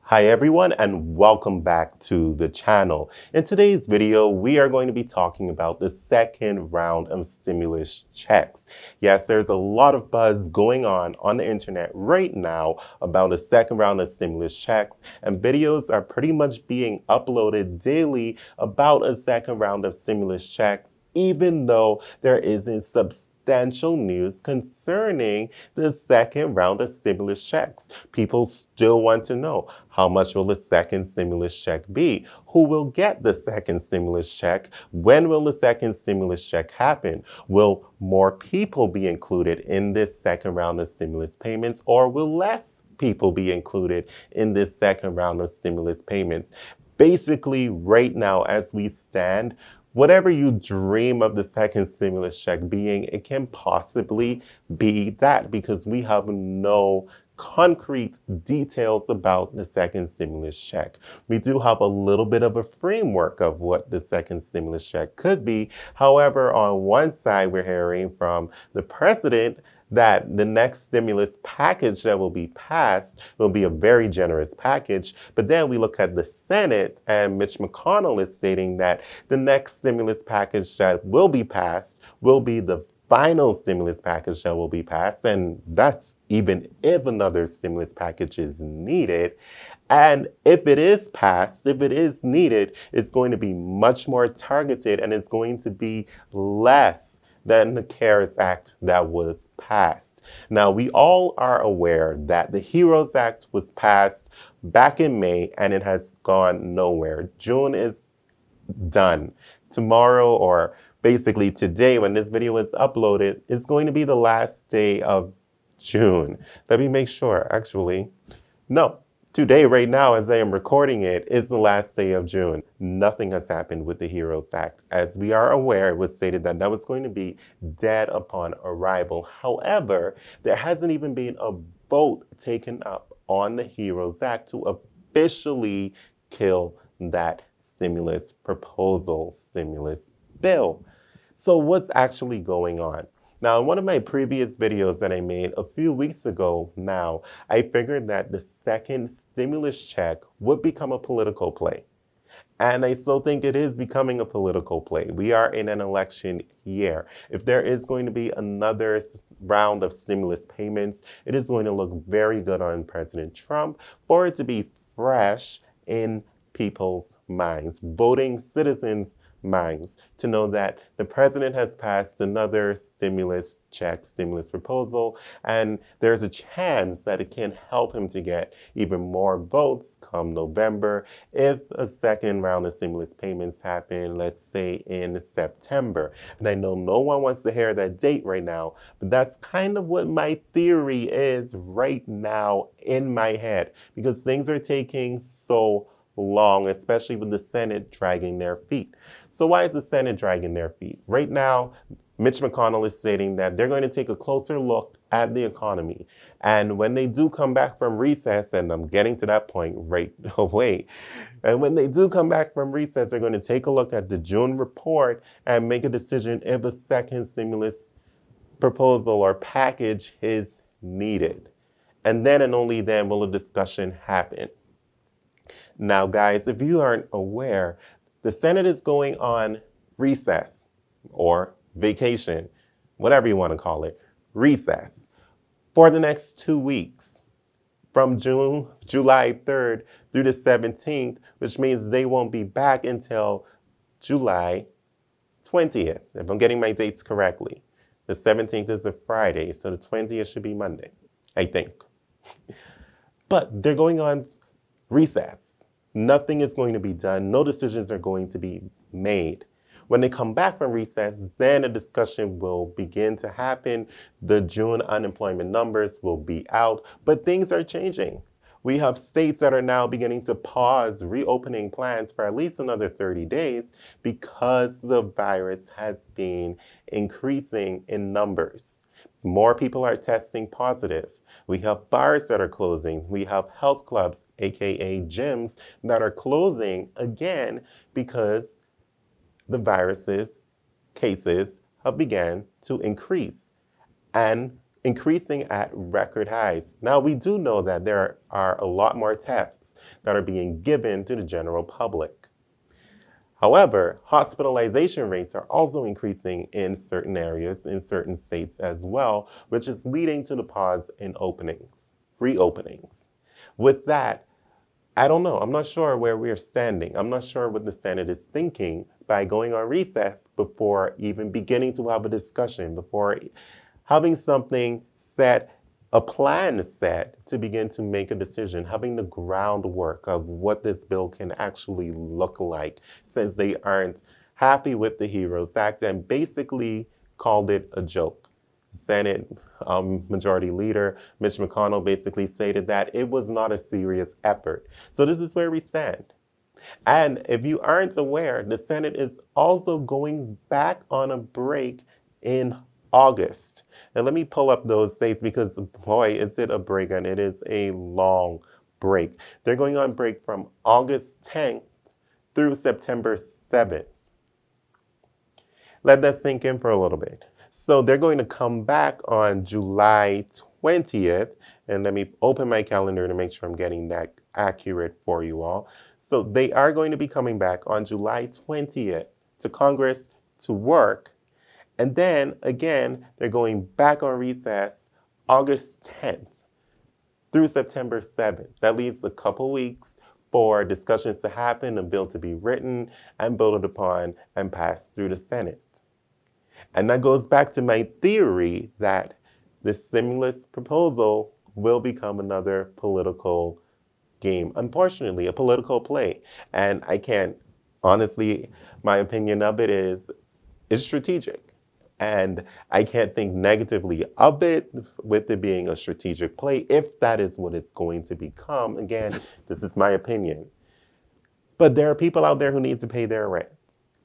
Hi everyone and welcome back to the channel. In today's video, we are going to be talking about the second round of stimulus checks. Yes, there's a lot of buzz going on the internet right now about a second round of stimulus checks, and videos are pretty much being uploaded daily about a second round of stimulus checks, even though there isn't substantial news concerning the second round of stimulus checks. People still want to know, how much will the second stimulus check be? Who will get the second stimulus check? When will the second stimulus check happen? Will more people be included in this second round of stimulus payments, or will less people be included in this second round of stimulus payments? Basically, right now, as we stand, whatever you dream of the second stimulus check being, it can possibly be that, because we have no concrete details about the second stimulus check. We do have a little bit of a framework of what the second stimulus check could be. However, on one side, we're hearing from the president that the next stimulus package that will be passed will be a very generous package. But then we look at the Senate, and Mitch McConnell is stating that the next stimulus package that will be passed will be the final stimulus package that will be passed, and that's even if another stimulus package is needed. And if it is passed, if it is needed, it's going to be much more targeted, and it's going to be less than the CARES Act that was passed. Now, we all are aware that the HEROES Act was passed back in May, and it has gone nowhere. June is done. Tomorrow, or basically today when this video is uploaded, is going to be the last day of June. Let me make sure, actually. No, today, right now, as I am recording it, is the last day of June. Nothing has happened with the HEROES Act. As we are aware, it was stated that that was going to be dead upon arrival. However, there hasn't even been a vote taken up on the HEROES Act to officially kill that stimulus proposal, stimulus bill. So what's actually going on? Now, in one of my previous videos that I made a few weeks ago now, I figured that the second stimulus check would become a political play. And I still think it is becoming a political play. We are in an election year. If there is going to be another round of stimulus payments, it is going to look very good on President Trump for it to be fresh in people's minds, voting citizens' minds, to know that the president has passed another stimulus check, stimulus proposal, and there's a chance that it can help him to get even more votes come November if a second round of stimulus payments happen, let's say in September. And I know no one wants to hear that date right now, but that's kind of what my theory is right now in my head, because things are taking so long, especially with the Senate dragging their feet. So why is the Senate dragging their feet? Right now, Mitch McConnell is stating that they're going to take a closer look at the economy. And when they do come back from recess, and I'm getting to that point right away, and when they do come back from recess, they're going to take a look at the June report and make a decision if a second stimulus proposal or package is needed. And then and only then will a discussion happen. Now, guys, if you aren't aware, the Senate is going on recess or vacation, whatever you want to call it, recess, for the next 2 weeks, from July 3rd through the 17th, which means they won't be back until July 20th, if I'm getting my dates correctly. The 17th is a Friday, so the 20th should be Monday, I think. But they're going on recess. Nothing is going to be done. No decisions are going to be made. When they come back from recess, then a discussion will begin to happen. The June unemployment numbers will be out, but things are changing. We have states that are now beginning to pause reopening plans for at least another 30 days because the virus has been increasing in numbers. More people are testing positive. We have bars that are closing. We have health clubs, aka gyms, that are closing again because the virus's cases have began to increase, and increasing at record highs. Now, we do know that there are a lot more tests. that are being given to the general public. However, hospitalization rates are also increasing in certain areas, in certain states as well, which is leading to the pause in reopenings. With that, I don't know. I'm not sure where we're standing. I'm not sure what the Senate is thinking by going on recess before even beginning to have a discussion, before having something set, a plan set to begin to make a decision, having the groundwork of what this bill can actually look like, since they aren't happy with the HEROES Act and basically called it a joke. Senate Majority Leader Mitch McConnell basically stated that it was not a serious effort. So this is where we stand. And if you aren't aware, the Senate is also going back on a break in August. And let me pull up those dates because, boy, is it a break and it is a long break. They're going on break from August 10th through September 7th. Let that sink in for a little bit. So they're going to come back on July 20th. And let me open my calendar to make sure I'm getting that accurate for you all. So they are going to be coming back on July 20th to Congress to work. And then again, they're going back on recess August 10th through September 7th. That leaves a couple weeks for discussions to happen, a bill to be written and voted upon and passed through the Senate. And that goes back to my theory that the stimulus proposal will become another political game. Unfortunately, a political play. And I can't, honestly, my opinion of it is it's strategic. And I can't think negatively of it with it being a strategic play if that is what it's going to become. Again, this is my opinion. But there are people out there who need to pay their rent.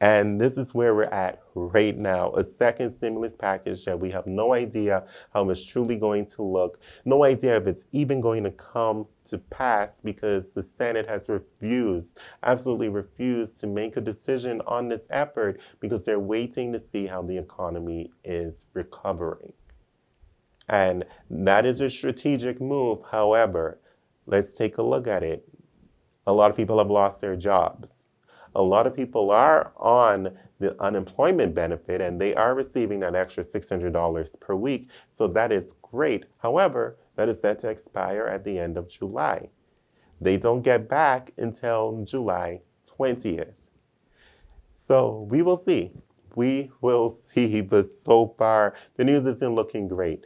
And this is where we're at right now. A second stimulus package that we have no idea how it's truly going to look, no idea if it's even going to come to pass because the Senate has refused, absolutely refused to make a decision on this effort because they're waiting to see how the economy is recovering. And that is a strategic move. However, let's take a look at it. A lot of people have lost their jobs. A lot of people are on the unemployment benefit and they are receiving that extra $600 per week. So that is great. However, that is set to expire at the end of July. They don't get back until July 20th. So we will see. We will see, but so far the news isn't looking great.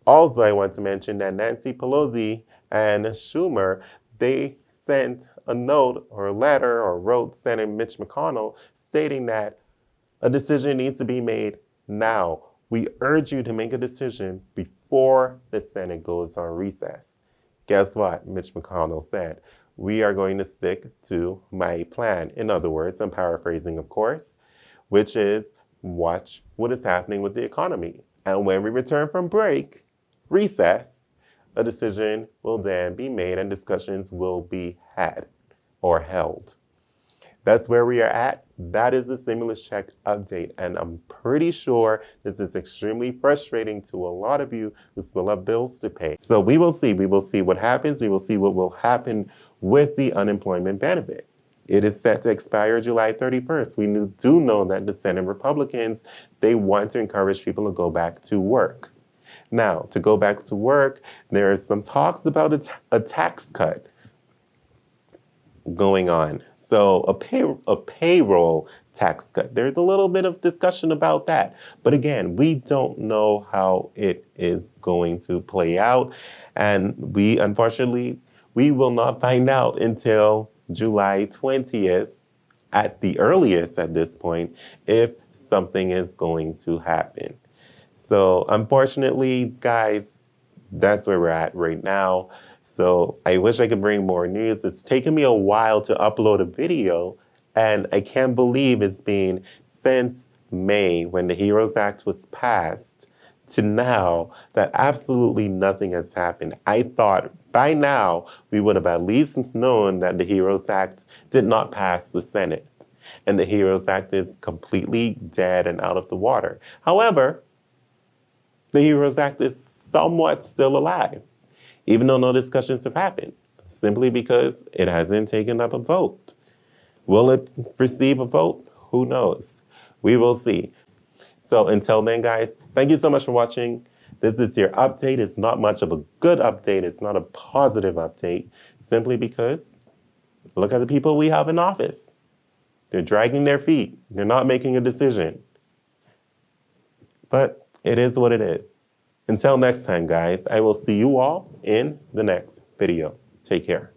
Also, I want to mention that Nancy Pelosi and Schumer, they sent a note or a letter or wrote Senator Mitch McConnell stating that a decision needs to be made now. We urge you to make a decision before the Senate goes on recess. Guess what? Mitch McConnell said, we are going to stick to my plan. In other words, I'm paraphrasing, of course, which is watch what is happening with the economy. And when we return from recess, a decision will then be made and discussions will be had or held. That's where we are at. That is the stimulus check update. And I'm pretty sure this is extremely frustrating to a lot of you who still have bills to pay. So we will see. We will see what happens. We will see what will happen with the unemployment benefit. It is set to expire July 31st. We do know that the Senate Republicans, they want to encourage people to go back to work. Now, to go back to work, there is some talks about a tax cut going on. So a payroll tax cut. There's a little bit of discussion about that. But again, we don't know how it is going to play out. And unfortunately, we will not find out until July 20th at the earliest at this point if something is going to happen. So unfortunately, guys, that's where we're at right now. So I wish I could bring more news. It's taken me a while to upload a video, and I can't believe it's been since May when the HEROES Act was passed to now that absolutely nothing has happened. I thought by now we would have at least known that the HEROES Act did not pass the Senate, and the HEROES Act is completely dead and out of the water. However, the HEROES Act is somewhat still alive, even though no discussions have happened. simply because it hasn't taken up a vote. Will it receive a vote? Who knows? We will see. So until then, guys, thank you so much for watching. This is your update. It's not much of a good update. It's not a positive update, simply because look at the people we have in office. They're dragging their feet. They're not making a decision. But it is what it is. Until next time, guys, I will see you all in the next video. Take care.